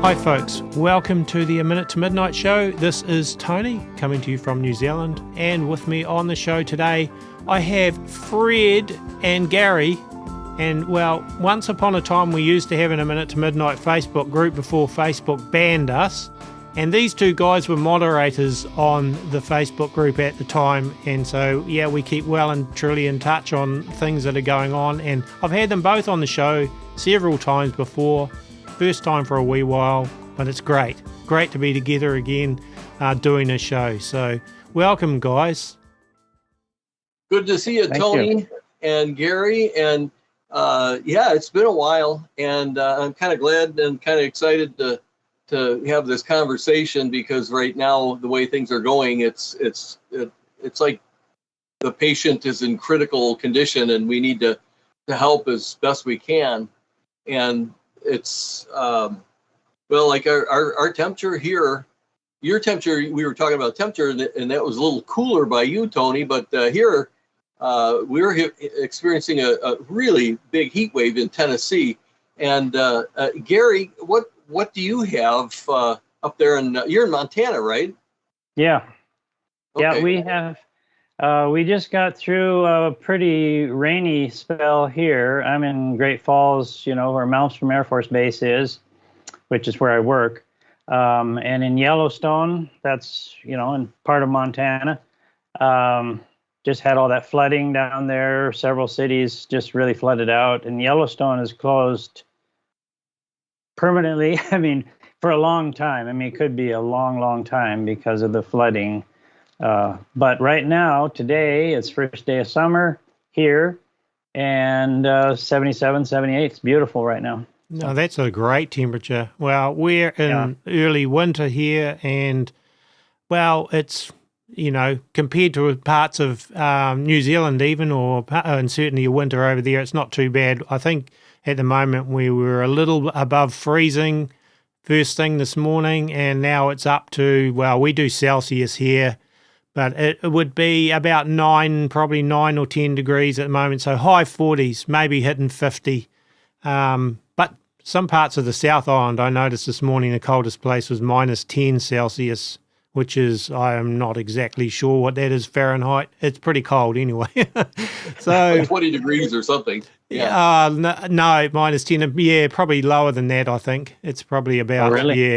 Hi folks, welcome to the A Minute to Midnight Show. This is Tony coming to you from New Zealand, and with me on the show today I have Fred and Gary. And well, once upon a time we used to have an A Minute to Midnight Facebook group before Facebook banned us, and these two guys were moderators on the Facebook group at the time, and so yeah, we keep well and truly in touch on things that are going on, and I've had them both on the show several times before. First time for a wee while, but it's great to be together again doing a show. So welcome, guys. Good to see you, Tony and Gary. And yeah, it's been a while, and I'm kind of glad and kind of excited to have this conversation, because right now the way things are going, it's like the patient is in critical condition and we need to help as best we can. And it's well, like our temperature here, your temperature, we were talking about temperature, and that was a little cooler by you, Tony, but here we're experiencing a really big heat wave in Tennessee. And Gary, what do you have up there? You're in Montana, right? Yeah. Okay. Yeah, we have. We just got through a pretty rainy spell here. I'm in Great Falls, where Malmstrom Air Force Base is, which is where I work. And in Yellowstone, that's, in part of Montana. Just had all that flooding down there. Several cities just really flooded out. And Yellowstone is closed permanently. I mean, for a long time. I mean, it could be a long, long time because of the flooding. But right now, today, it's first day of summer here, and 77, 78. It's beautiful right now. No, that's a great temperature. Well, we're in early winter here, and, well, it's, compared to parts of New Zealand even, and certainly a winter over there, it's not too bad. I think at the moment we were a little above freezing first thing this morning, and now it's up to, well, we do Celsius here, but it would be about probably 9 or 10 degrees at the moment, so high 40s, maybe hitting 50. But some parts of the South Island, I noticed this morning, the coldest place was minus 10 Celsius, which is, I am not exactly sure what that is Fahrenheit. It's pretty cold anyway. So like 20 degrees or something. Yeah. No, minus 10. Yeah, probably lower than that, I think. It's probably about,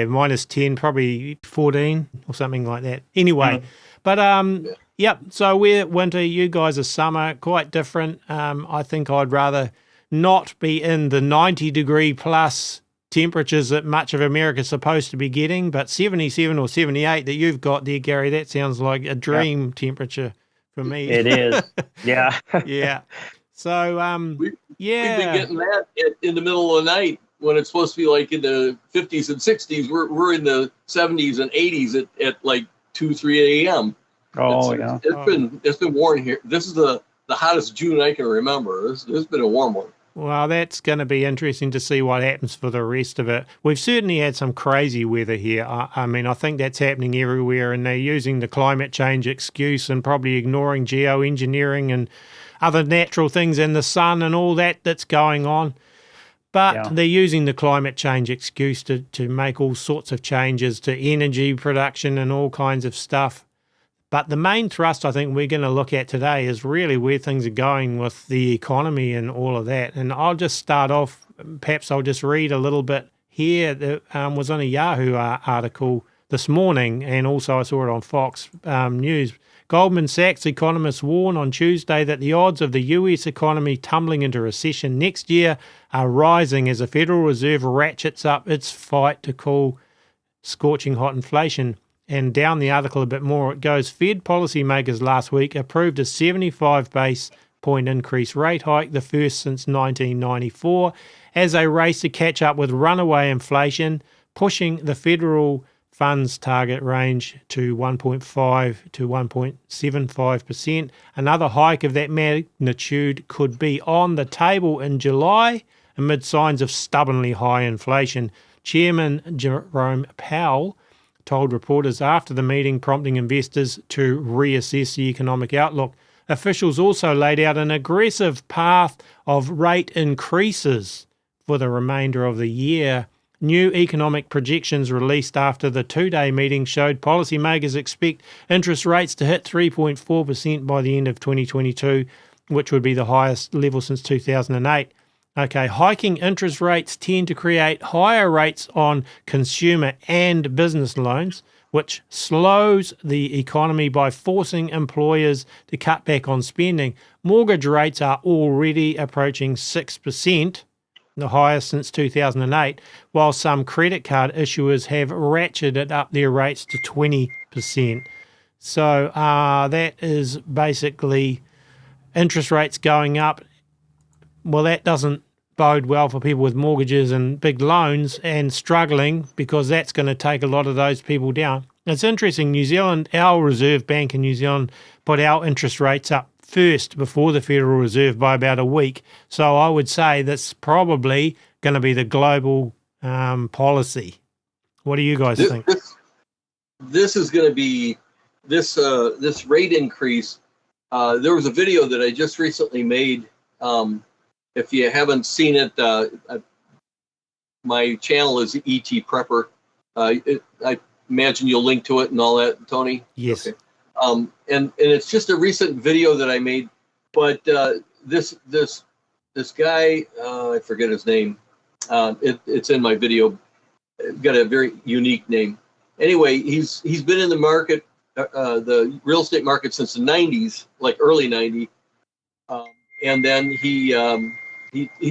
minus 10, probably 14 or something like that. Anyway. But, so we're winter, you guys are summer, quite different. I think I'd rather not be in the 90-degree plus temperatures that much of America's supposed to be getting, but 77 or 78 that you've got there, Gary, that sounds like a dream temperature for me. It is, yeah. Yeah. So, We've been getting that in the middle of the night when it's supposed to be like in the 50s and 60s. We're in the 70s and 80s at like 2, 3 a.m. It's been warm here. This is the hottest June I can remember. This has been a warm one. Well, that's going to be interesting to see what happens for the rest of it. We've certainly had some crazy weather here. I mean, I think that's happening everywhere, and they're using the climate change excuse and probably ignoring geoengineering and other natural things in the sun and all that's going on. But they're using the climate change excuse to make all sorts of changes to energy production and all kinds of stuff. But the main thrust I think we're going to look at today is really where things are going with the economy and all of that. And I'll just start off, perhaps I'll just read a little bit here that was on a Yahoo article this morning, and also I saw it on Fox News. Goldman Sachs economists warn on Tuesday that the odds of the US economy tumbling into recession next year are rising as the Federal Reserve ratchets up its fight to cool scorching hot inflation. And down the article a bit more, it goes, Fed policymakers last week approved a 75 base point increase rate hike, the first since 1994, as they race to catch up with runaway inflation, pushing the federal funds target range to 1.5 to 1.75%. Another hike of that magnitude could be on the table in July amid signs of stubbornly high inflation. Chairman Jerome Powell told reporters after the meeting, prompting investors to reassess the economic outlook. Officials also laid out an aggressive path of rate increases for the remainder of the year, New economic projections released after the two-day meeting showed policymakers expect interest rates to hit 3.4% by the end of 2022, which would be the highest level since 2008. Okay, hiking interest rates tend to create higher rates on consumer and business loans, which slows the economy by forcing employers to cut back on spending. Mortgage rates are already approaching 6%, the highest since 2008, while some credit card issuers have ratcheted up their rates to 20%. So that is basically interest rates going up. Well, that doesn't bode well for people with mortgages and big loans and struggling, because that's going to take a lot of those people down. It's interesting, New Zealand, our Reserve Bank in New Zealand put our interest rates up first before the Federal Reserve by about a week. So I would say that's probably going to be the global policy. What do you guys think? This is going to be this rate increase. There was a video that I just recently made. If you haven't seen it, my channel is ET Prepper. I imagine you'll link to it and all that, Tony. Yes. Okay. And it's just a recent video that I made, but this guy, I forget his name. It's in my video. It's got a very unique name. Anyway, he's been in the market, the real estate market, since the 90s, like early 90s. And then he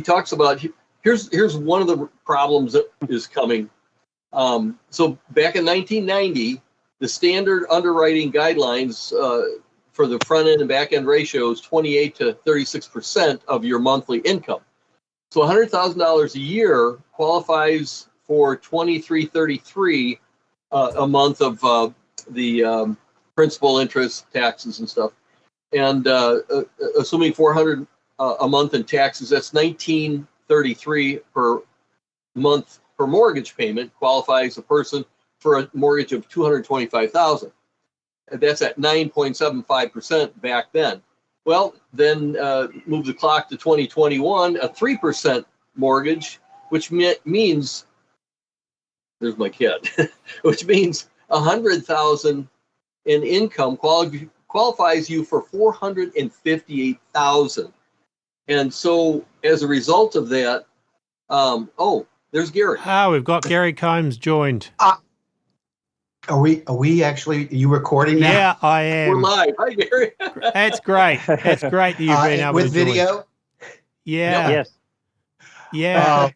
talks about, here's one of the problems that is coming. So back in 1990, the standard underwriting guidelines for the front end and back end ratio is 28 to 36% of your monthly income. So $100,000 a year qualifies for $23.33 a month of the principal, interest, taxes, and stuff. And assuming $400 a month in taxes, that's $19.33 per month per mortgage payment, qualifies a person for a mortgage of $225,000. That's at 9.75% back then. Well, then move the clock to 2021, a 3% mortgage, which means, there's my kid, which means $100,000 in income qualifies you for $458,000. And so as a result of that, there's Gary. We've got Gary Combs joined. Are we actually, are you recording now? Yeah, I am. We're live. Hi, Gary. That's great. That's great that you've been able with to join. video? Yeah. Yes. Yeah.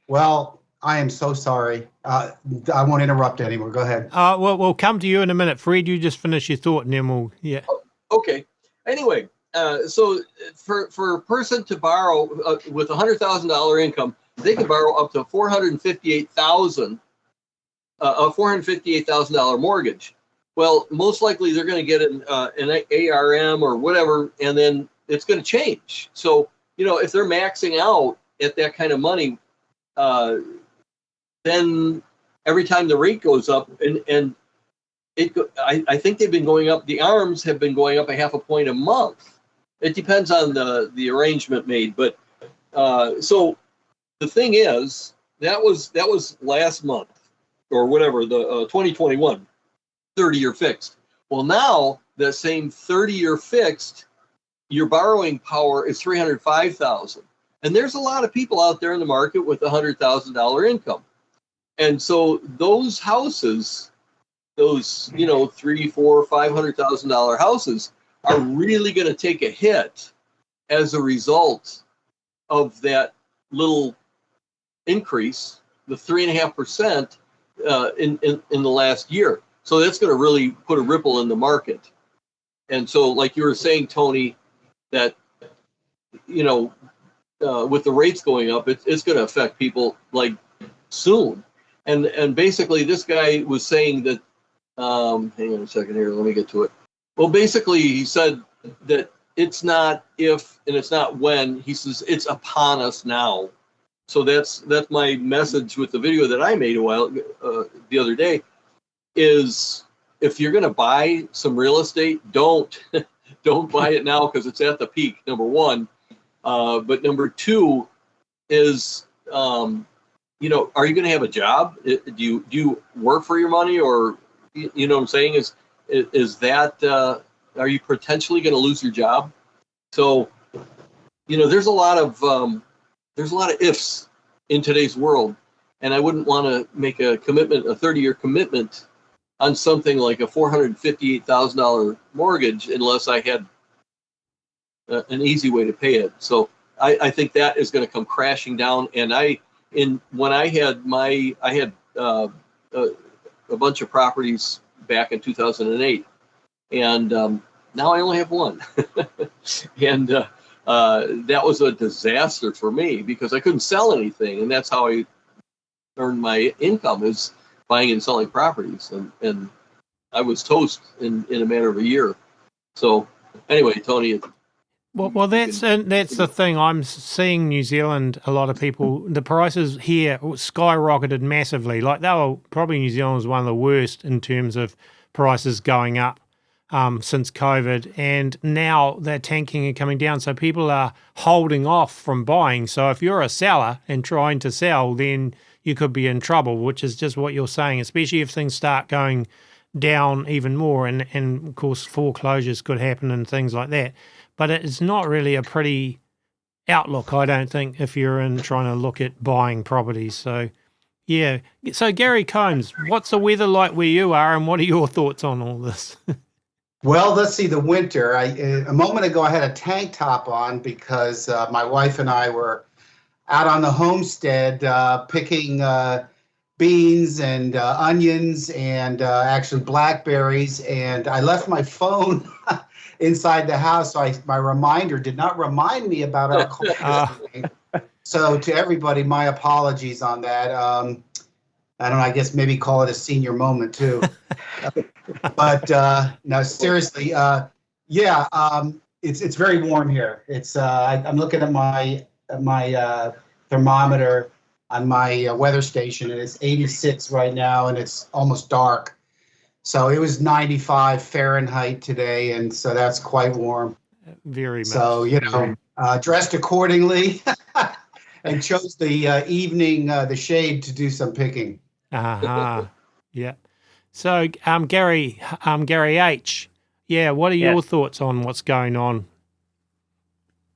Well, I am so sorry. I won't interrupt anymore. Go ahead. Well, we'll come to you in a minute. Fred, you just finish your thought and then we'll, yeah. Okay. Anyway, so for a person to borrow with $100,000 income, they can borrow up to $458,000, a $458,000 mortgage. Well, most likely they're going to get an ARM or whatever, and then it's going to change. So, if they're maxing out at that kind of money, then every time the rate goes up, and I think they've been going up. The ARMs have been going up a half a point a month. It depends on the arrangement made, but so the thing is that was last month or whatever, the 2021 30-year fixed. Well, now the same 30-year fixed, your borrowing power is $305,000, and there's a lot of people out there in the market with $100,000 income, and so those houses, those $300,000, $400,000, $500,000 houses are really going to take a hit as a result of that little increase, the 3.5% in the last year. So that's going to really put a ripple in the market. And so, like you were saying, Tony, that with the rates going up, it's going to affect people like soon. And basically, this guy was saying that. Hang on a second here. Let me get to it. Well, basically, he said that it's not if and it's not when. He says it's upon us now. So that's my message with the video that I made the other day. Is if you're going to buy some real estate, don't buy it now because it's at the peak. Number one, but number two is are you going to have a job? Do you work for your money, or you know what I'm saying? Is that are you potentially going to lose your job? So, there's a lot of ifs in today's world, and I wouldn't want to make a 30-year commitment on something like a $458,000 mortgage unless I had an easy way to pay it. So I think that is going to come crashing down. And when I had a bunch of properties back in 2008, and now I only have one. And that was a disaster for me because I couldn't sell anything, and that's how I earned my income, is buying and selling properties, and I was toast in a matter of a year. So anyway, Tony. Well, that's the thing. I'm seeing New Zealand, a lot of people, the prices here skyrocketed massively. Like probably New Zealand was one of the worst in terms of prices going up since COVID, and now they're tanking and coming down. So people are holding off from buying. So if you're a seller and trying to sell, then you could be in trouble, which is just what you're saying, especially if things start going down even more. And of course, foreclosures could happen and things like that. But it's not really a pretty outlook, I don't think, if you're trying to look at buying properties. So, yeah. So, Gary Combs, what's the weather like where you are, and what are your thoughts on all this? Well, let's see, the winter. A moment ago, I had a tank top on because my wife and I were out on the homestead picking beans and onions and actually blackberries, and I left my phone inside the house, so my reminder did not remind me about our call. So to everybody, my apologies on that. I don't know, I guess maybe call it a senior moment too. But no, seriously, it's very warm here. It's I'm looking at my thermometer on my weather station, and it's 86 right now, and it's almost dark. So it was 95 Fahrenheit today, and so that's quite warm. Very much. So, dressed accordingly and chose the evening, the shade to do some picking. Yeah. So, Gary H., what are your thoughts on what's going on?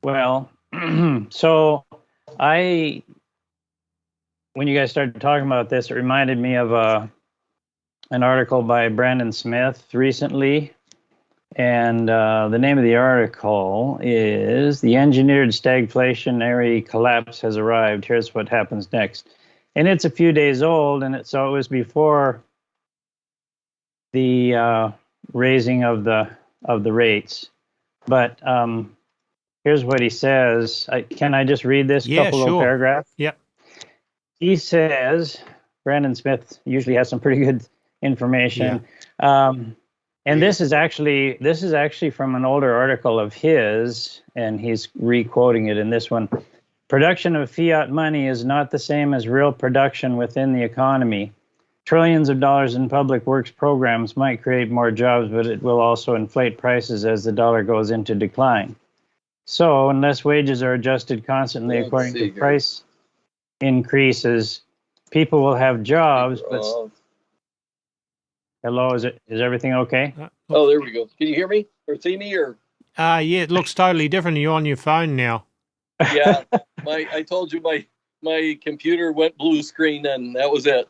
Well, so when you guys started talking about this, it reminded me of an article by Brandon Smith recently, and the name of the article is "The Engineered Stagflationary Collapse Has Arrived. Here's what happens next." And it's a few days old, and so it was before the raising of the rates. But here's what he says. Can I just read this couple of paragraphs? Yep. He says, Brandon Smith usually has some pretty good information. And this is actually from an older article of his, and he's re-quoting it in this one. Production of fiat money is not the same as real production within the economy. Trillions of dollars in public works programs might create more jobs, but it will also inflate prices as the dollar goes into decline. So unless wages are adjusted constantly according to price increases, people will have jobs, but hello, is everything okay? Oh, there we go. Can you hear me or see me or? Yeah, it looks totally different. You're on your phone now. Yeah, I told you my computer went blue screen, and that was it.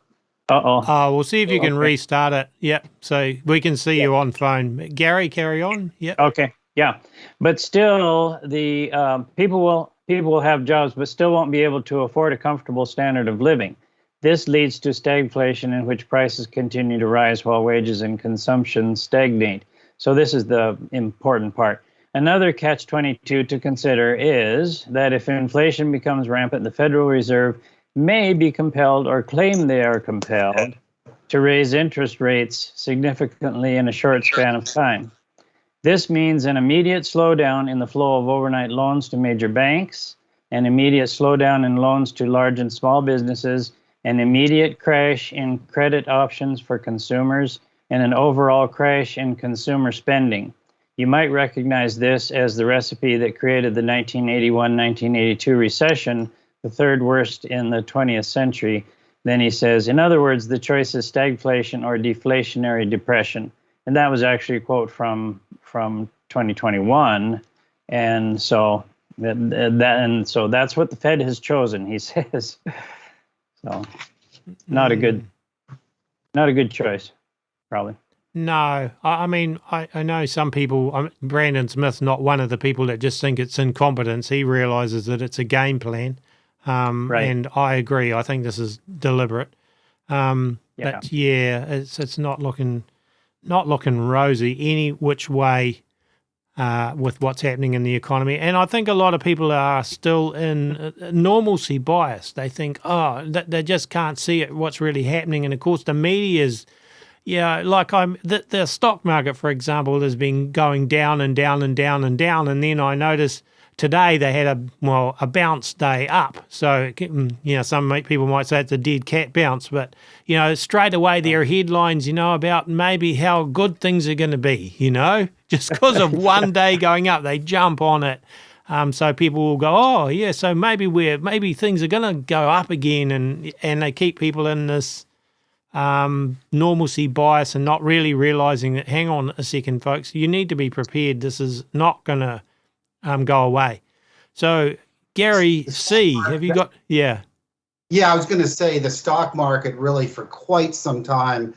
We'll see if you can restart it. Yep. So we can see you on phone. Gary, carry on. Yep. Okay. Yeah, but still, the people will have jobs, but still won't be able to afford a comfortable standard of living. This leads to stagflation, in which prices continue to rise while wages and consumption stagnate. So this is the important part. Another catch-22 to consider is that if inflation becomes rampant, the Federal Reserve may be compelled or claim they are compelled to raise interest rates significantly in a short span of time. This means an immediate slowdown in the flow of overnight loans to major banks, an immediate slowdown in loans to large and small businesses, an immediate crash in credit options for consumers, and an overall crash in consumer spending. You might recognize this as the recipe that created the 1981-1982 recession the third worst in the 20th century. Then he says, in other words, the choice is stagflation or deflationary depression. And that was actually a quote from 2021. And so so that's what the Fed has chosen, he says. So not a good choice, probably. No, I mean, I know some people, Brandon Smith's not one of the people that just think it's incompetence. He realizes that it's a game plan. Right. And I agree. I think this is deliberate. Yeah. But yeah, it's not looking rosy any which way with what's happening in the economy. And I think a lot of people are still in normalcy bias. They think, they just can't see it, what's really happening. And of course, the media's, like the stock market, for example, has been going down and down and down and down. And then I noticed today they had a bounce day up. So, some people might say it's a dead cat bounce, but, straight away there are headlines, about maybe how good things are going to be, just because of one day going up, they jump on it. So people will go, so maybe things are going to go up again. And they keep people in this normalcy bias and not really realizing that, hang on a second, folks, you need to be prepared. This is not going to go away. So, Gary C., have you got, Yeah, I was going to say the stock market really for quite some time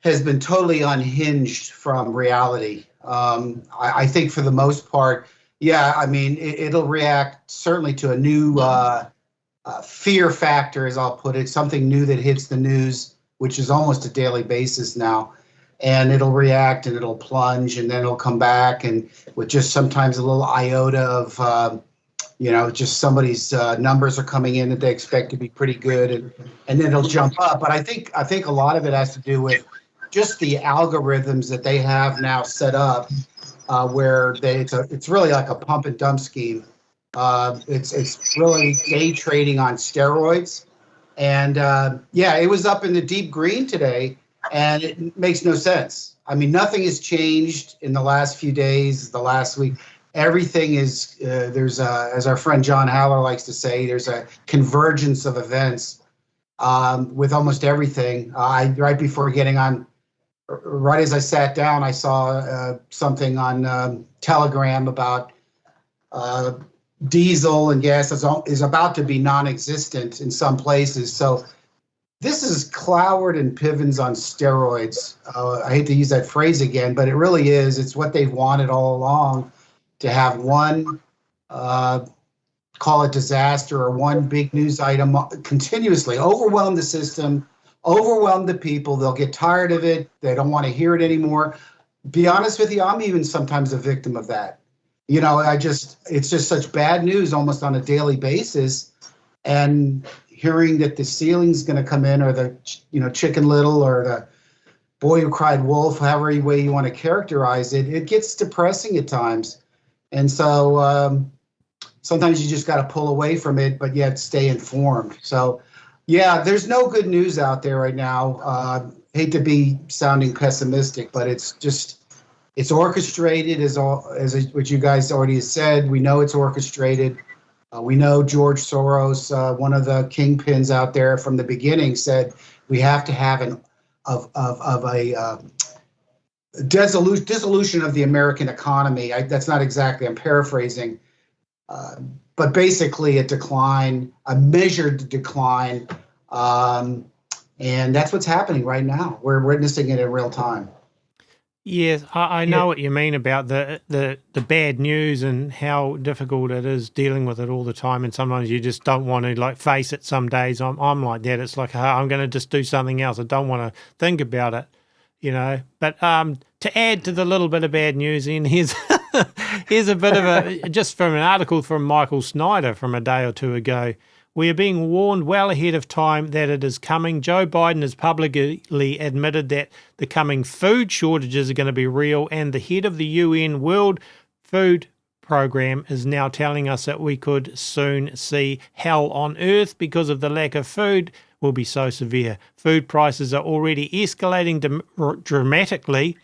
has been totally unhinged from reality. I think for the most part, it'll react certainly to a new fear factor, as I'll put it, something new that hits the news, which is almost a daily basis now. And it'll react and it'll plunge and then it'll come back, and with just sometimes a little iota of, just somebody's numbers are coming in that they expect to be pretty good, and then it'll jump up. But I think a lot of it has to do with just the algorithms that they have now set up, where it's really like a pump and dump scheme. It's really day trading on steroids, and it was up in the deep green today. And it makes no sense. I mean, nothing has changed in the last few days, the last week. Everything is, as our friend John Haller likes to say, there's a convergence of events with almost everything. Right before getting on, right as I sat down, I saw something on Telegram about diesel and gas is about to be non-existent in some places. So this is Cloward and Pivens on steroids. I hate to use that phrase again, but it really is. It's what they've wanted all along, to have one, call it disaster, or one big news item continuously overwhelm the system, overwhelm the people. They'll get tired of it. They don't want to hear it anymore. Be honest with you, I'm even sometimes a victim of that. It's just such bad news almost on a daily basis. And hearing that the ceiling's going to come in, or the Chicken Little, or the Boy Who Cried Wolf, however way you want to characterize it, it gets depressing at times. And so sometimes you just got to pull away from it, but yet stay informed. So there's no good news out there right now. Hate to be sounding pessimistic, but it's orchestrated, as what you guys already said. We know it's orchestrated. We know George Soros, one of the kingpins out there from the beginning, said we have to have a dissolution of the American economy. That's not exactly, I'm paraphrasing, but basically a decline, a measured decline, and that's what's happening right now. We're witnessing it in real time. Yes, I know what you mean about the bad news and how difficult it is dealing with it all the time. And sometimes you just don't want to face it. Some days I'm like that. It's like, I'm going to just do something else. I don't want to think about it, But to add to the little bit of bad news, here's a bit of just from an article from Michael Snyder from a day or two ago. We are being warned well ahead of time that it is coming. Joe Biden has publicly admitted that the coming food shortages are going to be real, and the head of the UN World Food Program is now telling us that we could soon see hell on earth because of the lack of food will be so severe. Food prices are already escalating dramatically,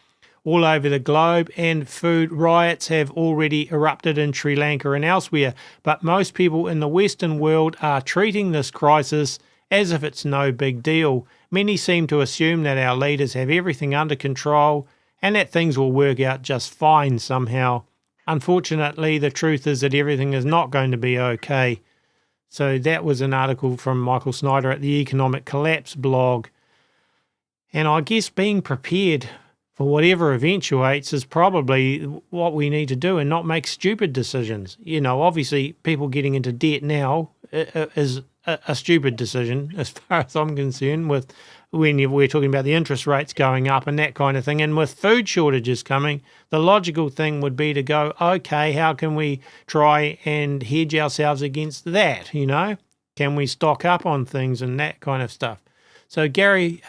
all over the globe, and food riots have already erupted in Sri Lanka and elsewhere. But most people in the Western world are treating this crisis as if it's no big deal. Many seem to assume that our leaders have everything under control and that things will work out just fine somehow. Unfortunately, the truth is that everything is not going to be okay. So that was an article from Michael Snyder at the Economic Collapse blog. And I guess being prepared for whatever eventuates is probably what we need to do and not make stupid decisions. You know, obviously people getting into debt now is a stupid decision as far as I'm concerned, with when we're talking about the interest rates going up and that kind of thing. And with food shortages coming, the logical thing would be to go, okay, how can we try and hedge ourselves against that, you know? Can we stock up on things and that kind of stuff? So Gary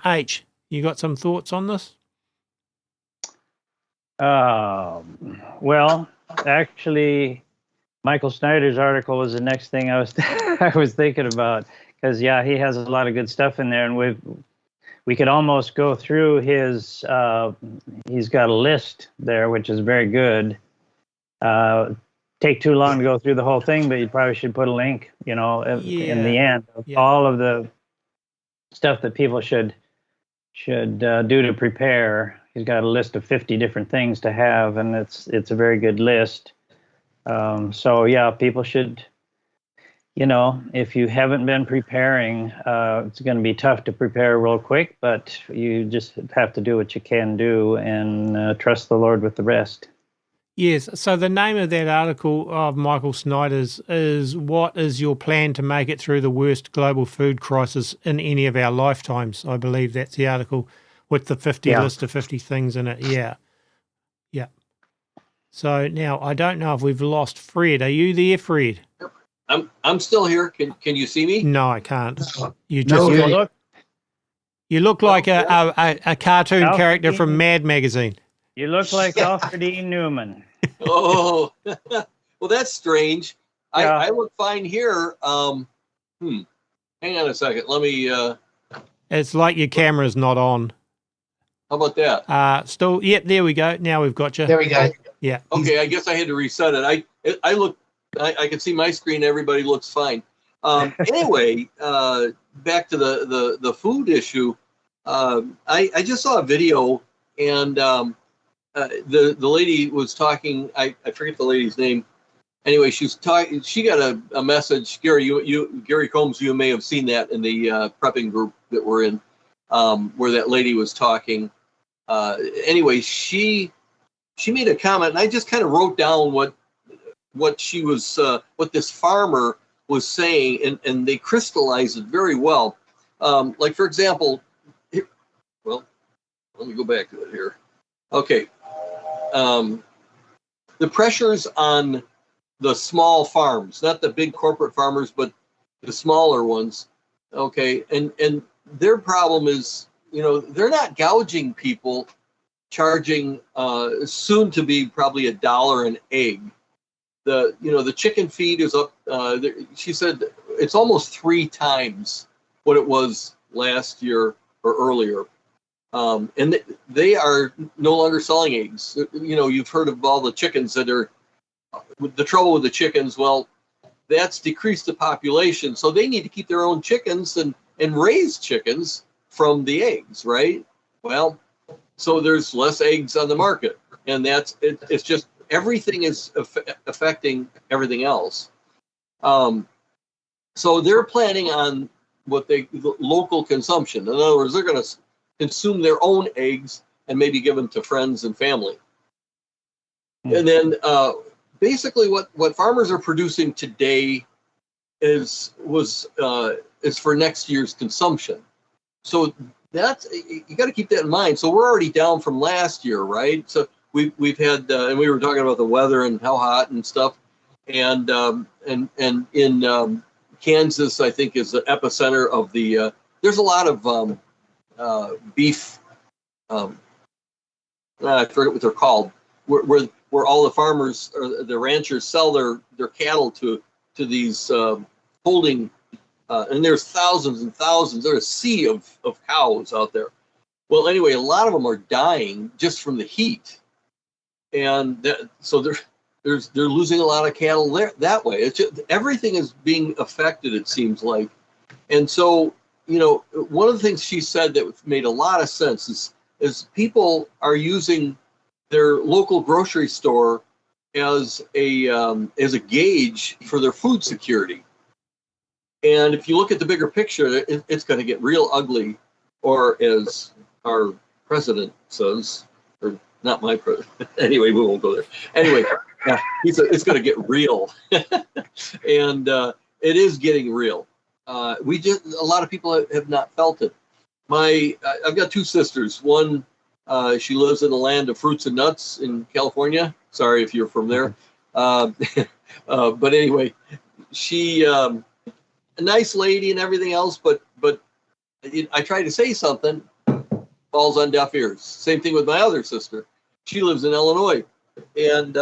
H., you got some thoughts on this? Well, actually, Michael Snyder's article was the next thing I was I was thinking about, because yeah, he has a lot of good stuff in there, and we could almost go through his. He's got a list there, which is very good. Take too long to go through the whole thing, but you probably should put a link, you know, in the end of all of the stuff that people should do to prepare. He's got a list of 50 different things to have, and it's a very good list. So yeah, people should, you know, if you haven't been preparing, it's going to be tough to prepare real quick, but you just have to do what you can do and trust the Lord with the rest. Yes. So the name of that article of Michael Snyder's is "What is your plan to make it through the worst global food crisis in any of our lifetimes?" I believe that's the article with the 50 list of 50 things in it. Yeah. Yeah. So now I don't know if we've lost Fred. Are you there, Fred? I'm still here. Can you see me? No, I can't. You look like a cartoon Alfred character from Mad Magazine. You look like Alfred E. Newman. Oh, well, that's strange. Yeah. I look fine here. Hang on a second. Let me. It's like your camera's not on. How about that? Still, yep. There we go. Now we've got you. There we go. Yeah. Okay. I guess I had to reset it. I look. I can see my screen. Everybody looks fine. Anyway, back to the food issue. I just saw a video, and the lady was talking. I forget the lady's name. Anyway, she's talking. She got a message. Gary Combs, you may have seen that in the prepping group that we're in, where that lady was talking. Anyway, she made a comment, and I just kind of wrote down what she was, what this farmer was saying, and they crystallized it very well. Like, for example, well, let me go back to it here. Okay. The pressures on the small farms, not the big corporate farmers, but the smaller ones. Okay. And their problem is, you know, they're not gouging people, charging soon to be probably $1 an egg. The chicken feed is up. She said it's almost 3 times what it was last year or earlier. And they are no longer selling eggs. You know, you've heard of all the chickens that are, the trouble with the chickens. Well, that's decreased the population. So they need to keep their own chickens and raise chickens from the eggs, right? Well, so there's less eggs on the market. And it's just, everything is affecting everything else. So they're planning on local consumption. In other words, they're going to consume their own eggs and maybe give them to friends and family. And then basically what farmers are producing today is for next year's consumption. So you got to keep that in mind. So we're already down from last year, right? So we've had, and we were talking about the weather and how hot and stuff, and in Kansas, I think, is the epicenter of the. There's a lot of beef. I forget what they're called. Where all the farmers or the ranchers sell their cattle to these holding, and there's thousands and thousands. There's a sea of cows out there, Well, anyway, a lot of them are dying just from the heat, and so they're losing a lot of cattle there that way. It's just, everything is being affected, it seems like. And so, one of the things she said that made a lot of sense is people are using their local grocery store as a gauge for their food security. And if you look at the bigger picture, it's going to get real ugly, or as our president says, or not my president. Anyway, we won't go there. Anyway, it's going to get real, and it is getting real. A lot of people have not felt it. I've got two sisters. One, she lives in the land of fruits and nuts in California. Sorry if you're from there, but anyway, she a nice lady and everything else. But I try to say something, falls on deaf ears. Same thing with my other sister. She lives in Illinois, and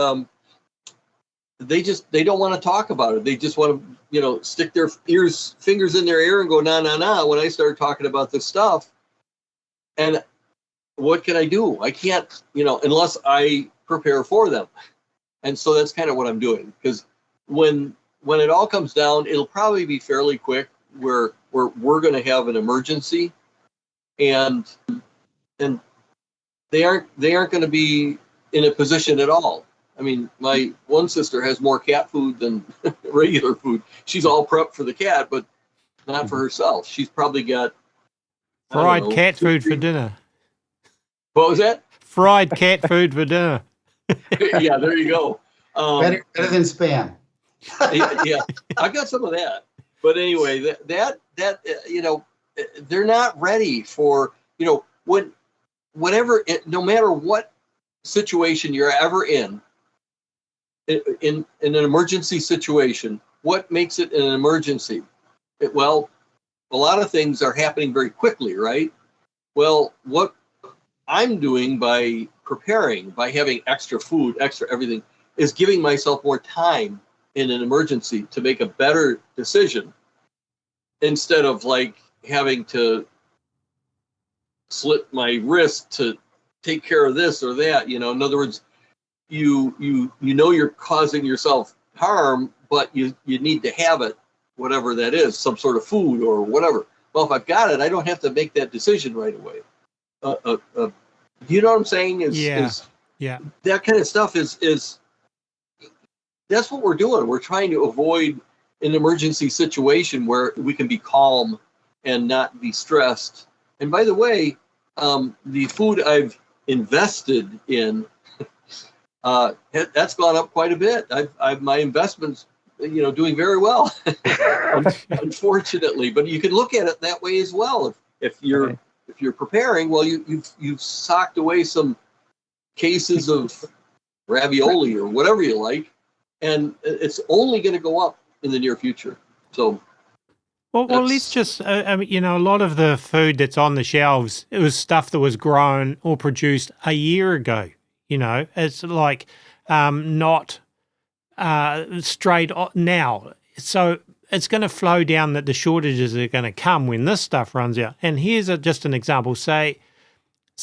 they don't want to talk about it. They just want to, stick their fingers in their ear and go, nah, when I start talking about this stuff. And what can I do? I can't, unless I prepare for them. And so that's kind of what I'm doing. Because when it all comes down, it'll probably be fairly quick where we're going to have an emergency, and they aren't going to be in a position at all. I mean, my one sister has more cat food than regular food. She's all prepped for the cat, but not for herself. She's probably got fried cat food for dinner. What was that? Fried cat food for dinner. Yeah, there you go. Better than Spam. Yeah, I've got some of that. But anyway, that they're not ready for, no matter what situation you're ever in an emergency situation, what makes it an emergency? Well, a lot of things are happening very quickly, right? Well, what I'm doing by preparing, by having extra food, extra everything, is giving myself more time in an emergency to make a better decision, instead of like having to slit my wrist to take care of this or that. In other words, you're causing yourself harm, but you need to have it, whatever that is, some sort of food or whatever. Well, if I've got it, I don't have to make that decision right away. You know what I'm saying? Yeah. That kind of stuff is that's what we're doing. We're trying to avoid an emergency situation where we can be calm and not be stressed. And by the way, the food I've invested in, that's gone up quite a bit. I've my investments, doing very well, unfortunately. But you can look at it that way as well. If you're preparing, well, you've socked away some cases of ravioli or whatever you like, and it's only going to go up in the near future. So, well, let's just, a lot of the food that's on the shelves, it was stuff that was grown or produced a year ago. It's like not straight now. So it's going to flow down, that the shortages are going to come when this stuff runs out. And here's just an example. Say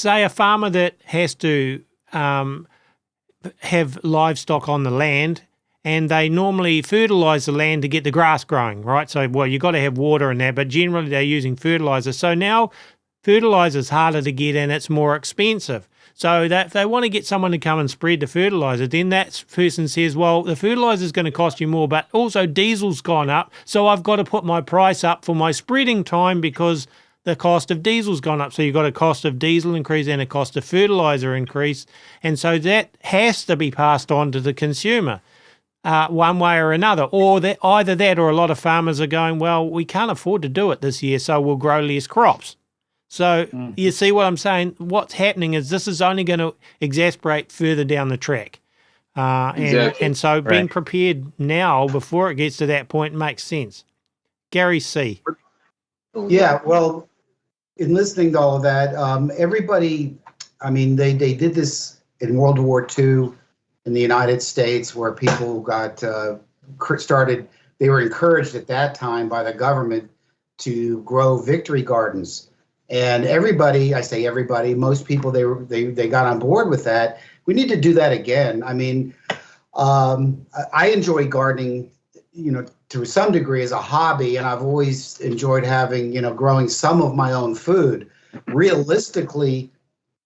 a farmer that has to have livestock on the land, and they normally fertilize the land to get the grass growing, right? So, you got to have water in there, but generally they're using fertilizer. So now fertilizer is harder to get and it's more expensive. So that if they want to get someone to come and spread the fertilizer, then that person says, well, the fertilizer is going to cost you more, but also diesel's gone up, so I've got to put my price up for my spreading time because the cost of diesel's gone up. So you've got a cost of diesel increase and a cost of fertilizer increase. And so that has to be passed on to the consumer one way or another. Or that either that or a lot of farmers are going, well, we can't afford to do it this year, so we'll grow less crops. So you see what I'm saying? What's happening is this is only going to exacerbate further down the track. Exactly. And so being prepared now before it gets to that point makes sense. Gary C. Yeah, well, in listening to all of that, everybody, they did this in World War II in the United States, where people got they were encouraged at that time by the government to grow victory gardens. And everybody, I say everybody, most people, they got on board with that. We need to do that again. I mean, I enjoy gardening, to some degree as a hobby, and I've always enjoyed having, growing some of my own food. Realistically,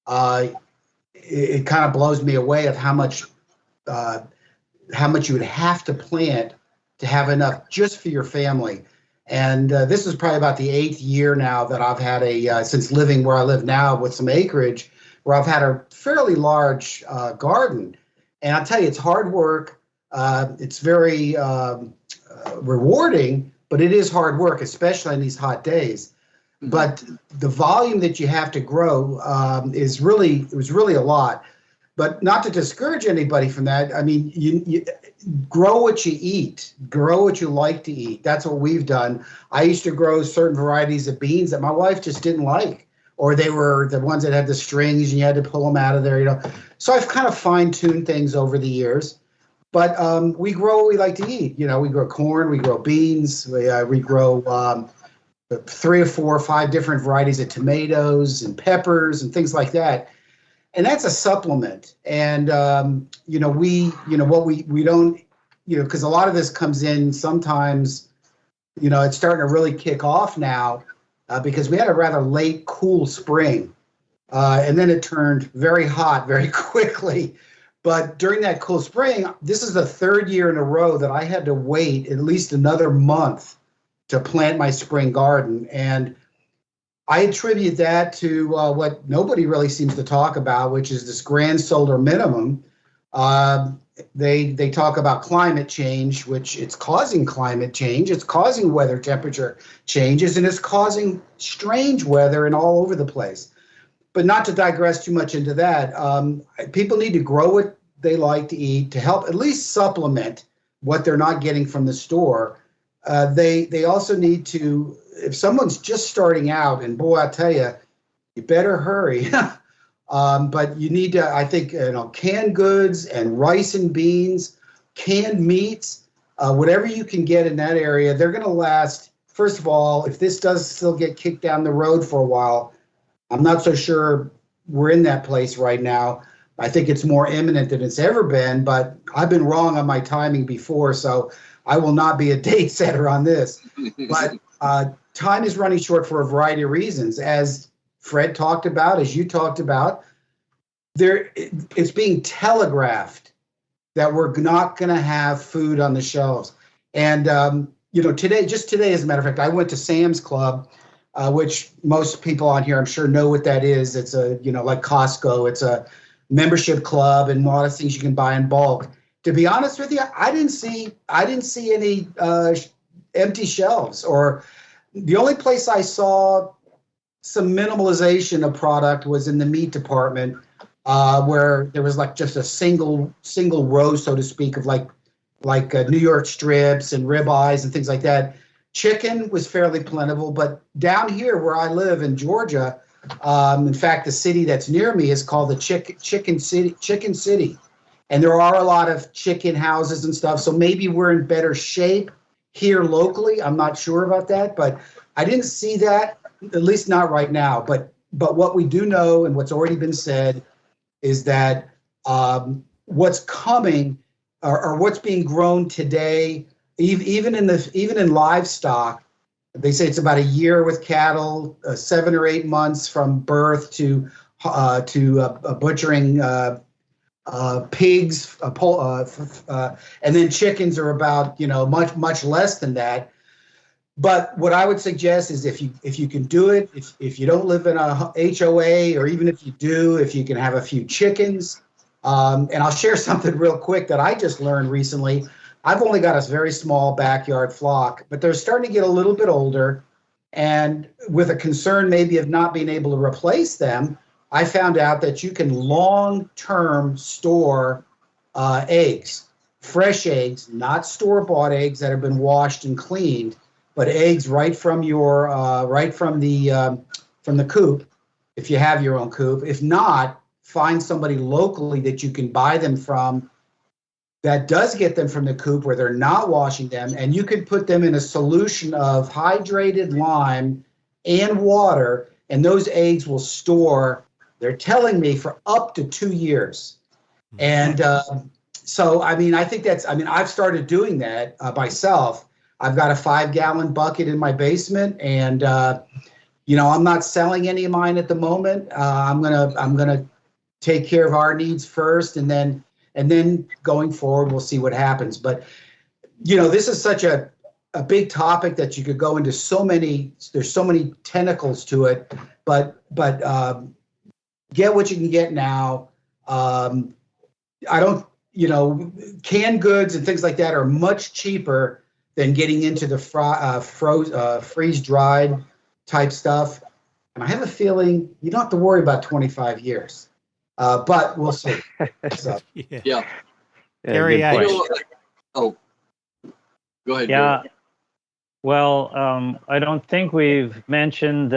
it kind of blows me away of how much you would have to plant to have enough just for your family. And this is probably about the 8th year now that I've had since living where I live now with some acreage, where I've had a fairly large garden. And I'll tell you, it's hard work. It's very rewarding, but it is hard work, especially in these hot days. But the volume that you have to grow was really a lot. But not to discourage anybody from that. I mean, you grow what you eat, grow what you like to eat. That's what we've done. I used to grow certain varieties of beans that my wife just didn't like, or they were the ones that had the strings and you had to pull them out of there, So I've kind of fine-tuned things over the years. But we grow what we like to eat. We grow corn, we grow beans, we grow 3 or 4 or 5 different varieties of tomatoes and peppers and things like that. And that's a supplement. And, we don't, because a lot of this comes in sometimes, it's starting to really kick off now because we had a rather late, cool spring. And then it turned very hot very quickly. But during that cool spring, this is the 3rd year in a row that I had to wait at least another month to plant my spring garden. And I attribute that to what nobody really seems to talk about, which is this grand solar minimum. They talk about climate change, which it's causing climate change. It's causing weather temperature changes, and it's causing strange weather and all over the place. But not to digress too much into that, people need to grow what they like to eat to help at least supplement what they're not getting from the store. They also need to, if someone's just starting out, and boy, I tell you, you better hurry. But you need to, I think, canned goods and rice and beans, canned meats, whatever you can get in that area, they're going to last. First of all, if this does still get kicked down the road for a while, I'm not so sure we're in that place right now. I think it's more imminent than it's ever been, but I've been wrong on my timing before, so I will not be a date setter on this. But time is running short for a variety of reasons. As Fred talked about, as you talked about, it's being telegraphed that we're not going to have food on the shelves. And, today, as a matter of fact, I went to Sam's Club, which most people on here, I'm sure, know what that is. It's like Costco. It's a membership club and a lot of things you can buy in bulk. To be honest with you, I didn't see any empty shelves, or the only place I saw some minimalization of product was in the meat department, where there was like just a single row, so to speak, of like New York strips and ribeyes and things like that. Chicken was fairly plentiful, but down here where I live in Georgia, in fact, the city that's near me is called the Chicken City. And there are a lot of chicken houses and stuff. So maybe we're in better shape here locally. I'm not sure about that, but I didn't see that, at least not right now. But what we do know, and what's already been said, is that what's coming or what's being grown today, even in livestock, they say it's about a year with cattle, 7 or 8 months from birth to butchering pigs, and then chickens are about much less than that. But what I would suggest is if you can do it, if you don't live in a HOA, or even if you do, if you can have a few chickens, and I'll share something real quick that I just learned recently. I've only got a very small backyard flock, but they're starting to get a little bit older, and with a concern maybe of not being able to replace them, I found out that you can long-term store eggs, fresh eggs, not store-bought eggs that have been washed and cleaned, but eggs right from your from the coop, if you have your own coop. If not, find somebody locally that you can buy them from that does get them from the coop where they're not washing them, and you can put them in a solution of hydrated lime and water, and those eggs will store, they're telling me, for up to 2 years. And so, I mean, I think I've started doing that myself. I've got a 5-gallon bucket in my basement, and I'm not selling any of mine at the moment. I'm gonna take care of our needs first, and then going forward, we'll see what happens. But this is such a big topic that you could go into there's so many tentacles to it, but get what you can get now. I don't, canned goods and things like that are much cheaper than getting into the freeze-dried type stuff. And I have a feeling you don't have to worry about 25 years, but we'll see. So. Yeah. Gary, go ahead. Yeah. Gary. Well, I don't think we've mentioned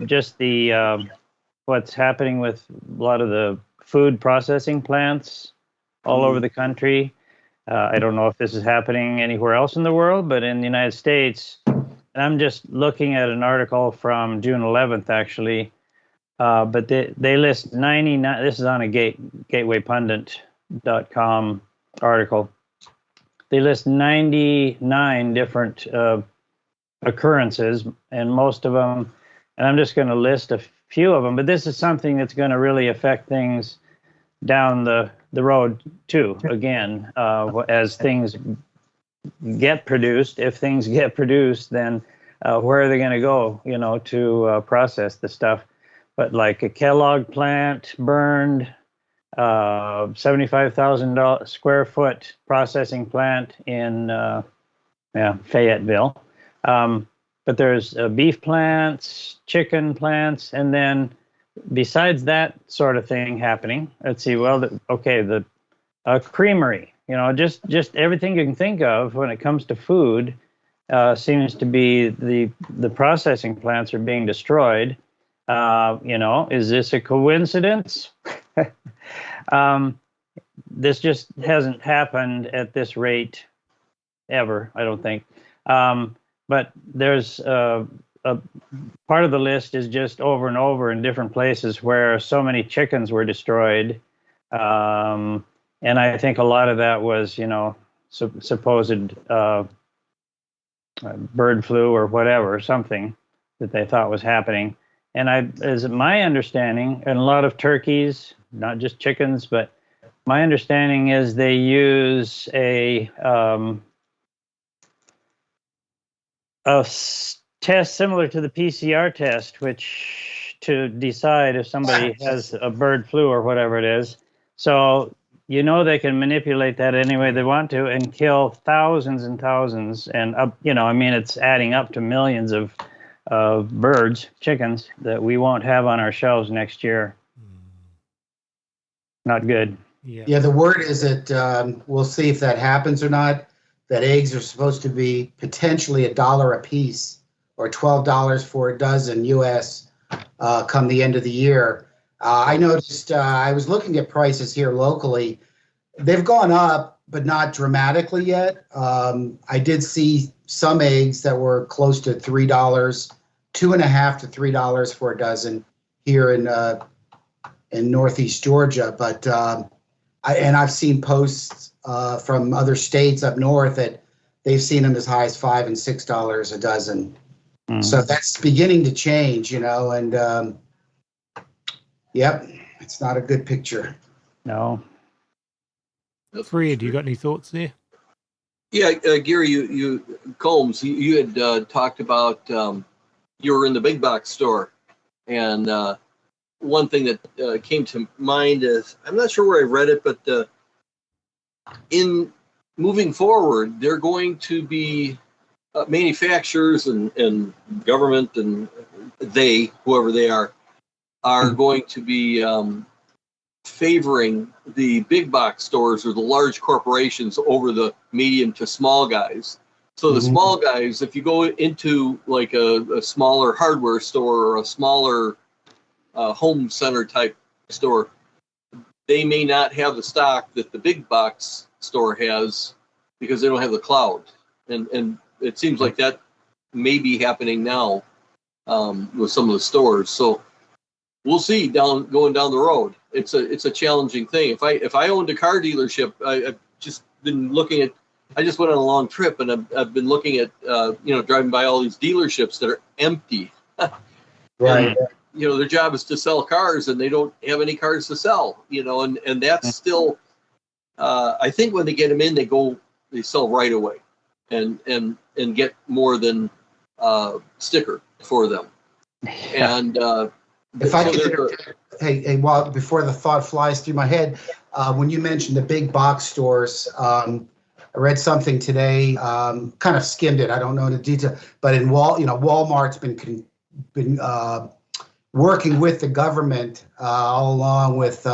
just the what's happening with a lot of the food processing plants all over the country. I don't know if this is happening anywhere else in the world, but in the United States, and I'm just looking at an article from June 11th, actually, but they list 99, this is on a gatewaypundit.com article. They list 99 different occurrences, and most of them, and I'm just going to list a few of them, but this is something that's going to really affect things down the road too. Again, as things get produced, if things get produced, then where are they going to go, to process the stuff? But like a Kellogg plant burned, 75,000 square foot processing plant in Fayetteville. But there's beef plants, chicken plants, and then besides that sort of thing happening, let's see, the creamery, just everything you can think of when it comes to food seems to be the processing plants are being destroyed. Is this a coincidence? This just hasn't happened at this rate ever, I don't think. But there's a part of the list is just over and over in different places where so many chickens were destroyed. And I think a lot of that was, supposed bird flu or whatever, something that they thought was happening. And as my understanding, and a lot of turkeys, not just chickens, but my understanding is they use a test similar to the PCR test, which to decide if somebody has a bird flu or whatever it is. So, they can manipulate that any way they want to and kill thousands and thousands. And, it's adding up to millions of birds, chickens that we won't have on our shelves next year. Not good. Yeah, the word is that we'll see if that happens or not, that eggs are supposed to be potentially $1 a piece or $12 for a dozen US come the end of the year. I noticed, I was looking at prices here locally. They've gone up, but not dramatically yet. I did see some eggs that were close to $3, $2.50 to $3 for a dozen here in Northeast Georgia. But I've seen posts from other states up north that they've seen them as high as $5 and $6 a dozen. So that's beginning to change, and yep, it's not a good picture. No. Fred, you got any thoughts there? Yeah, Gary, you Combs, you had talked about you were in the big box store, and one thing that came to mind is, I'm not sure where I read it, but in moving forward, they're going to be manufacturers and government and whoever they are going to be favoring the big box stores or the large corporations over the medium to small guys. So the small guys, if you go into like a smaller hardware store or a smaller home center type store, they may not have the stock that the big box store has because they don't have the cloud. And it seems like that may be happening now. with some of the stores. So we'll see going down the road. It's a challenging thing. If I owned a car dealership, I've just been looking at. I just went on a long trip, and I've been looking at driving by all these dealerships that are empty. Right. And, their job is to sell cars, and they don't have any cars to sell. And that's still. I think when they get them in, they sell right away, and get more than sticker for them. Yeah. And if I could, hey, well, before the thought flies through my head, when you mentioned the big box stores, I read something today, kind of skimmed it. I don't know the detail, but Walmart's been working with the government all along with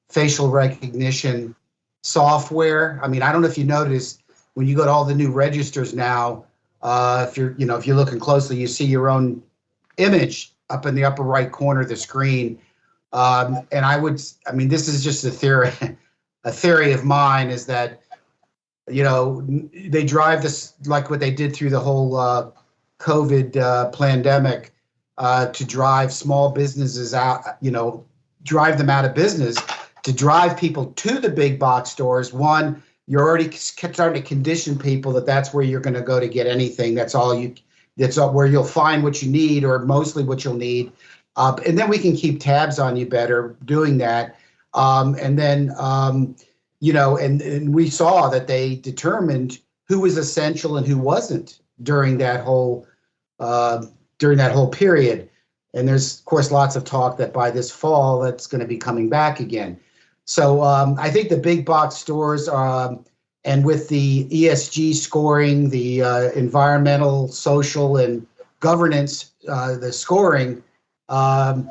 facial recognition software. I mean, I don't know if you noticed when you go to all the new registers now, if you're looking closely, you see your own image up in the upper right corner of the screen. And this is just a theory of mine, is that, they drive this, like what they did through the whole COVID pandemic, to drive small businesses out, drive them out of business, to drive people to the big box stores. One, you're already starting to condition people that's where you're going to go to get anything. That's where you'll find what you need, or mostly what you'll need. And then we can keep tabs on you better doing that. And we saw that they determined who was essential and who wasn't during that whole period. And there's, of course, lots of talk that by this fall, that's going to be coming back again. So I think the big box stores, and with the ESG scoring, the environmental, social, and governance, the scoring, they're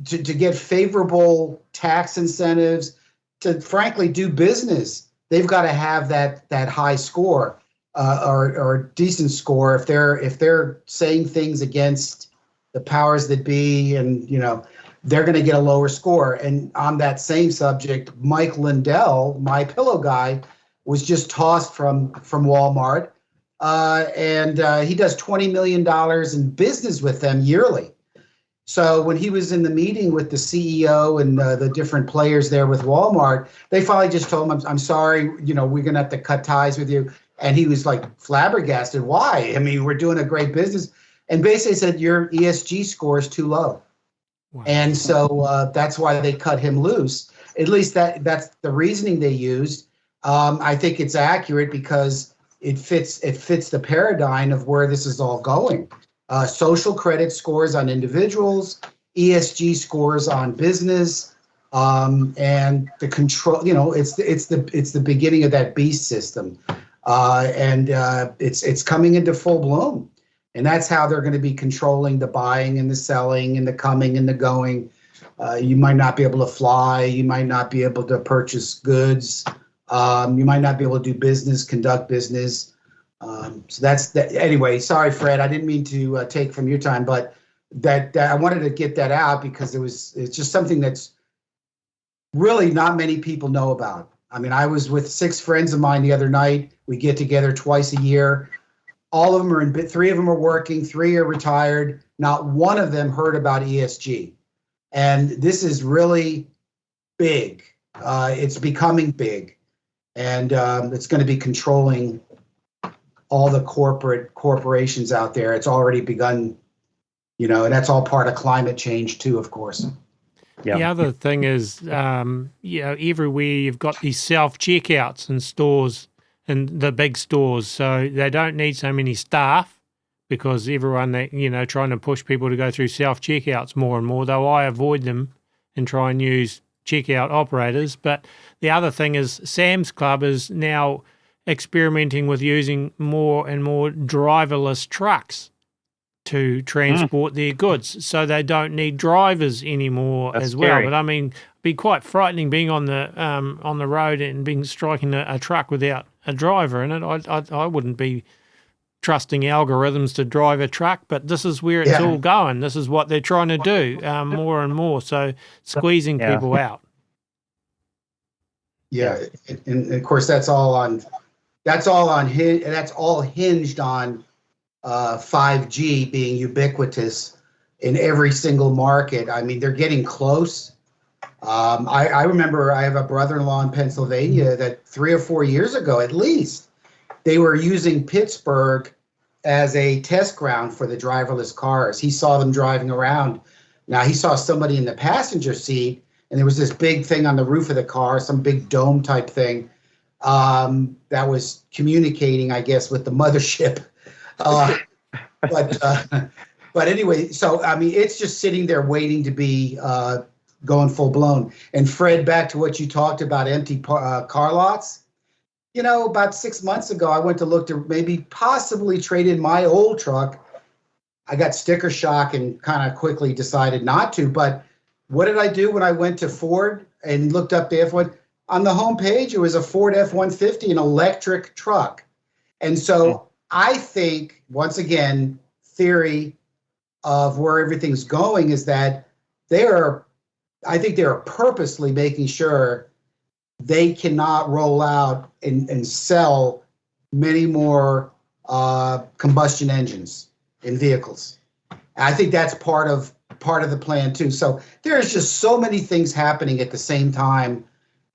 to get favorable tax incentives to frankly do business. They've got to have that high score, or decent score. If they're saying things against the powers that be, and they're going to get a lower score. And on that same subject, Mike Lindell, my pillow guy, was just tossed from Walmart, and he does $20 million in business with them yearly. So when he was in the meeting with the CEO and the different players there with Walmart, they finally just told him, I'm sorry, we're going to have to cut ties with you. And he was like flabbergasted. Why? I mean, we're doing a great business. And basically said, your ESG score is too low. Wow. And so that's why they cut him loose. At least that's the reasoning they used. I think it's accurate because it fits the paradigm of where this is all going. Social credit scores on individuals, ESG scores on business, and the control. It's the beginning of that beast system, and it's coming into full bloom. And that's how they're going to be controlling the buying and the selling and the coming and the going. You might not be able to fly. You might not be able to purchase goods. You might not be able to do business, conduct business. So that's that. Anyway, sorry, Fred. I didn't mean to take from your time, but that I wanted to get that out because it's just something that's really not many people know about. I mean, I was with 6 friends of mine the other night. We get together twice a year. All of them are 3 of them are working, 3 are retired. Not one of them heard about ESG. And this is really big. It's becoming big. And it's going to be controlling all the corporations out there. It's already begun, and that's all part of climate change too, of course. Yeah. The other thing is, everywhere you've got these self-checkouts in stores, and the big stores, so they don't need so many staff because everyone, trying to push people to go through self-checkouts more and more, though I avoid them and try and use checkout operators. But the other thing is Sam's Club is now experimenting with using more and more driverless trucks to transport their goods, so they don't need drivers anymore. That's as well. Scary. But I mean, it'd be quite frightening being on the road and striking a truck without a driver in it. I wouldn't be trusting algorithms to drive a truck, but this is where it's all going. This is what they're trying to do more and more. So squeezing people out. Yeah, and of course that's all hinged on 5G being ubiquitous in every single market. I mean, they're getting close. I remember I have a brother-in-law in Pennsylvania that 3 or 4 years ago, at least, they were using Pittsburgh as a test ground for the driverless cars. He saw them driving around. Now, he saw somebody in the passenger seat, and there was this big thing on the roof of the car, some big dome type thing that was communicating, I guess, with the mothership. But anyway, so I mean, it's just sitting there waiting to be going full blown. And Fred, back to what you talked about, empty car lots. You know, about 6 months ago, I went to look to maybe possibly trade in my old truck. I got sticker shock and kind of quickly decided not to. But what did I do when I went to Ford and looked up the F1? On the homepage, it was a Ford F-150, an electric truck. And so I think, once again, theory of where everything's going is that I think they are purposely making sure they cannot roll out and sell many more combustion engines in vehicles. I think that's part of the plan too. So there's just so many things happening at the same time.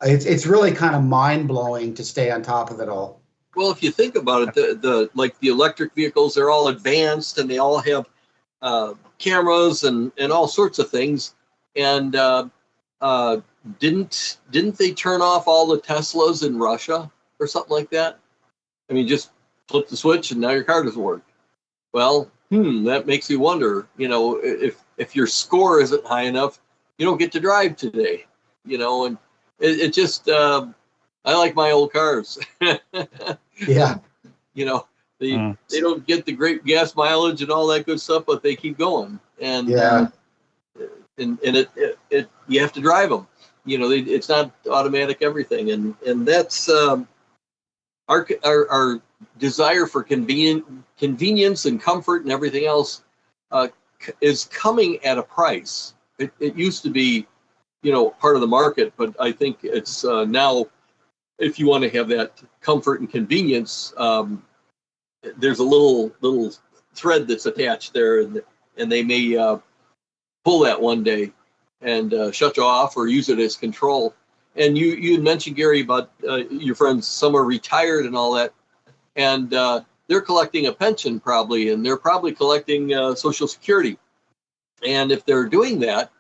It's really kind of mind-blowing to stay on top of it all. Well, if you think about it, the electric vehicles, they're all advanced and they all have cameras and all sorts of things. And didn't they turn off all the Teslas in Russia or something like that? I mean, just flip the switch and now your car doesn't work. Well, that makes you wonder, you know, if your score isn't high enough, you don't get to drive today, you know, and it just, I like my old cars. Yeah. You know, they don't get the great gas mileage and all that good stuff, but they keep going. And yeah. And it you have to drive them. You know, it's not automatic everything, and that's our desire for convenience and comfort and everything else is coming at a price. It used to be, you know, part of the market, but I think it's now, if you want to have that comfort and convenience, there's a little thread that's attached there, and they may pull that one day and shut you off or use it as control. And you had mentioned, Gary, about your friends, some are retired and all that, and they're collecting a pension probably, and they're probably collecting Social Security. And if they're doing that,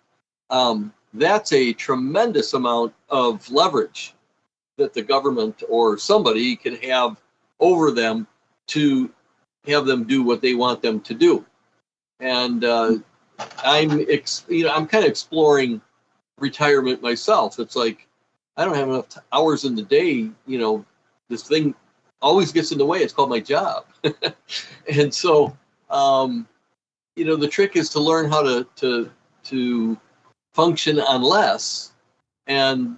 that's a tremendous amount of leverage that the government or somebody can have over them to have them do what they want them to do. And I'm kind of exploring retirement myself. It's like, I don't have enough hours in the day. You know, this thing always gets in the way. It's called my job. And so, you know, the trick is to learn how to function on less and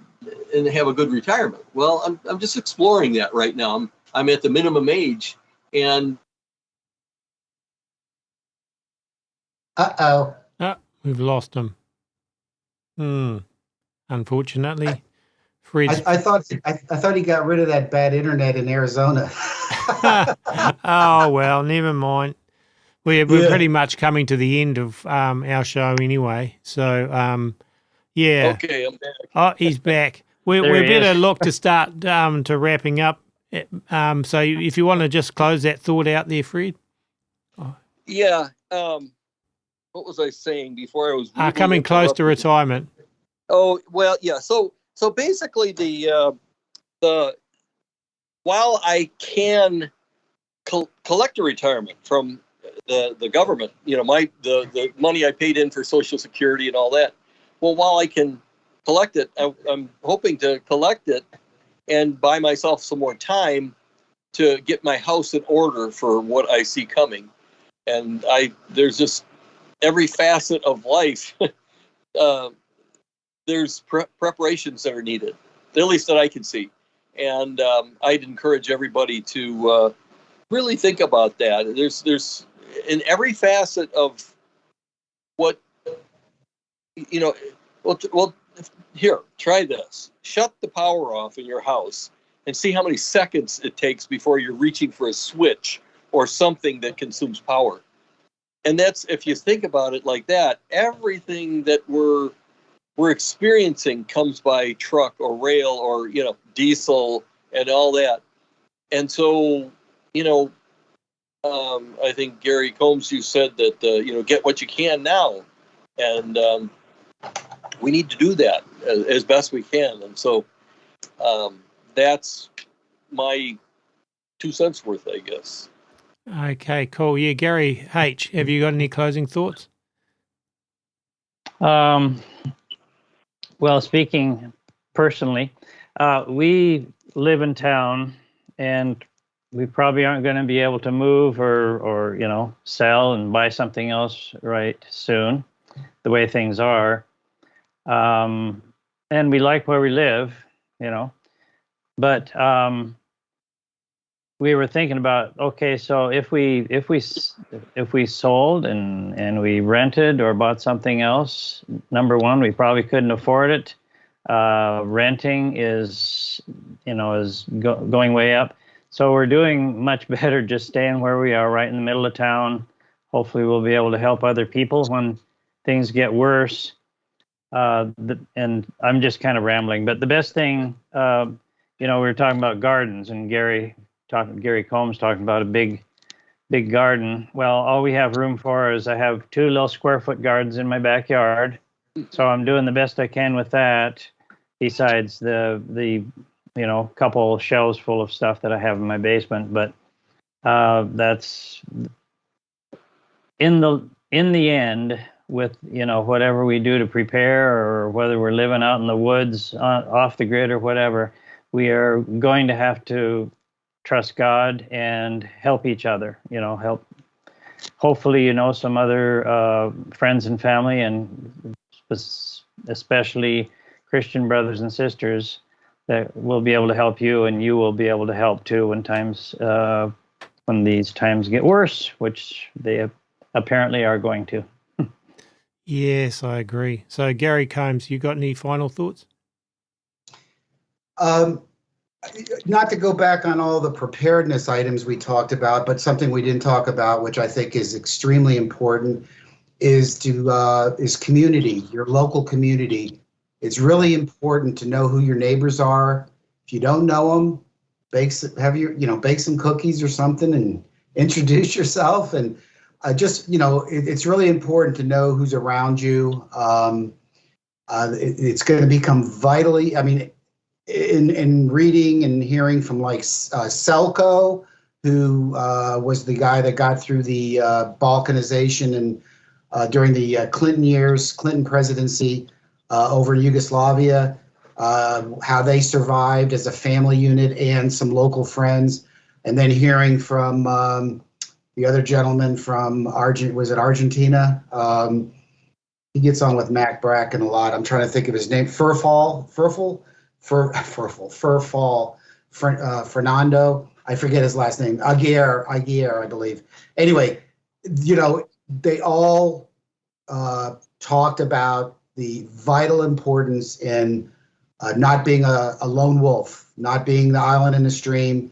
have a good retirement. Well, I'm just exploring that right now. I'm at the minimum age, and we've lost him. Unfortunately, Fred. I thought he got rid of that bad internet in Arizona. Oh well, never mind. We're pretty much coming to the end of our show anyway. So yeah. Okay, I'm back. Oh, he's back. We better look to start to wrapping up. So if you want to just close that thought out there, Fred. Oh. Yeah. What was I saying before I was coming close to retirement? Oh well, yeah. So basically, the while I can collect a retirement from the government, you know, the money I paid in for Social Security and all that. Well, while I can collect it, I'm hoping to collect it and buy myself some more time to get my house in order for what I see coming. And there's just every facet of life. There's preparations that are needed, at least that I can see. And I'd encourage everybody to really think about that. There's in every facet of what, you know, well, here, try this. Shut the power off in your house and see how many seconds it takes before you're reaching for a switch or something that consumes power. And that's, if you think about it like that, everything that we're experiencing comes by truck or rail or, diesel and all that. And so, I think Gary Combs, you said that, get what you can now. And we need to do that as best we can. And so that's my 2 cents worth, I guess. Okay, cool. Yeah, Gary H., have you got any closing thoughts? Well, speaking personally, we live in town, and we probably aren't going to be able to move or sell and buy something else right soon, the way things are. And we like where we live, but we were thinking about, okay, so if we sold and we rented or bought something else, number one, we probably couldn't afford it. Renting is going way up. So we're doing much better just staying where we are, right in the middle of town. Hopefully we'll be able to help other people when things get worse. And I'm just kind of rambling, but the best thing, we were talking about gardens, and Gary Combs talking about a big garden. Well, all we have room for is I have 2 little square foot gardens in my backyard. So I'm doing the best I can with that, besides the couple shelves full of stuff that I have in my basement. But that's in the end, with whatever we do to prepare, or whether we're living out in the woods off the grid or whatever, we are going to have to trust God and help each other, help hopefully some other friends and family, and especially Christian brothers and sisters that will be able to help you, and you will be able to help too when these times get worse, which they apparently are going to. Yes, I agree. So Gary Combs, you got any final thoughts? Not to go back on all the preparedness items we talked about, but something we didn't talk about, which I think is extremely important, is community, your local community. It's really important to know who your neighbors are. If you don't know them, bake some cookies or something and introduce yourself. And it's really important to know who's around you. It's going to become vitally, in reading and hearing from Selko, who was the guy that got through the balkanization and during the Clinton presidency over Yugoslavia, how they survived as a family unit and some local friends, and then hearing from the other gentleman from Argentina? He gets on with Mac Bracken a lot. I'm trying to think of his name. Fernando. I forget his last name. Aguirre, I believe. Anyway, they all talked about the vital importance in not being a lone wolf, not being the island in the stream,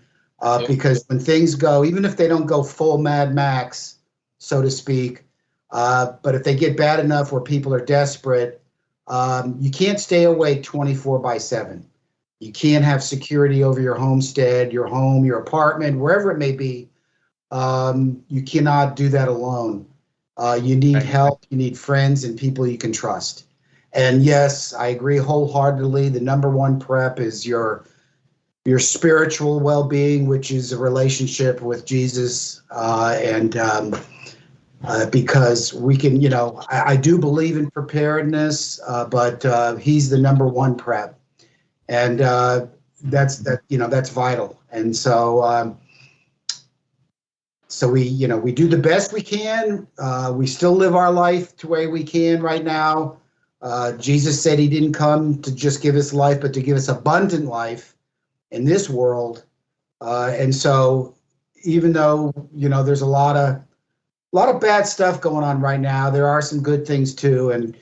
because when things go, even if they don't go full Mad Max, so to speak, but if they get bad enough where people are desperate, you can't stay awake 24/7. You can't have security over your homestead, your home, your apartment, wherever it may be. You cannot do that alone. You need help. You need friends and people you can trust. And yes, I agree wholeheartedly. The number one prep is your spiritual well-being, which is a relationship with Jesus. Because we can, I do believe in preparedness, but he's the number one prep. And that's vital. And so we do the best we can. We still live our life the way we can right now. Jesus said he didn't come to just give us life, but to give us abundant life in this world. And so even though, there's a lot of bad stuff going on right now, there are some good things too. And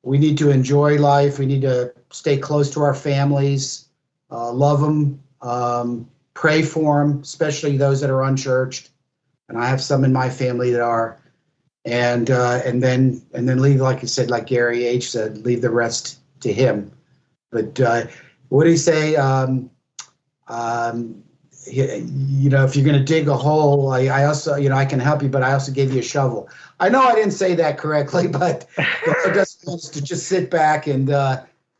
we need to enjoy life. We need to stay close to our families, love them, pray for them, especially those that are unchurched. and I have some in my family that are, and then leave, like you said, like Gary H said, leave the rest to him. But what do you say? If you're going to dig a hole, I also, I can help you, but I also gave you a shovel. I know I didn't say that correctly, but the Lord doesn't want us to just sit back and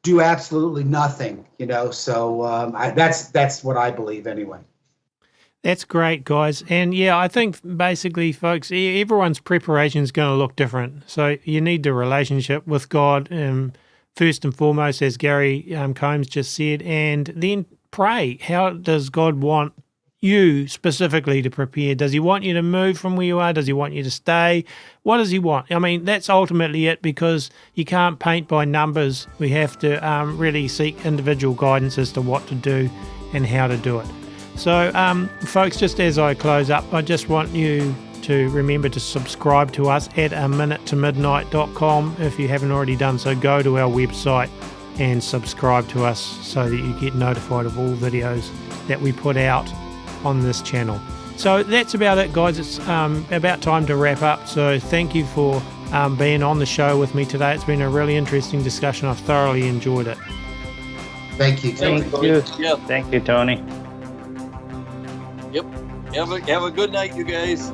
do absolutely nothing, So that's what I believe anyway. That's great, guys. And yeah, I think basically, folks, everyone's preparation is going to look different. So you need the relationship with God first and foremost, as Gary Combs just said, and then pray. How does God want you specifically to prepare? Does he want you to move from where you are? Does he want you to stay? What does he want? I mean, that's ultimately it, because you can't paint by numbers. We have to really seek individual guidance as to what to do and how to do it. So, folks, just as I close up, I just want you to remember to subscribe to us at aminutemidnight.com. If you haven't already done so, go to our website and subscribe to us so that you get notified of all videos that we put out on this channel. So that's about it, guys. It's about time to wrap up. So thank you for being on the show with me today. It's been a really interesting discussion. I've thoroughly enjoyed it. Thank you, Tony. Thank you. Yep. Thank you, Tony. Yep. Have a good night, you guys.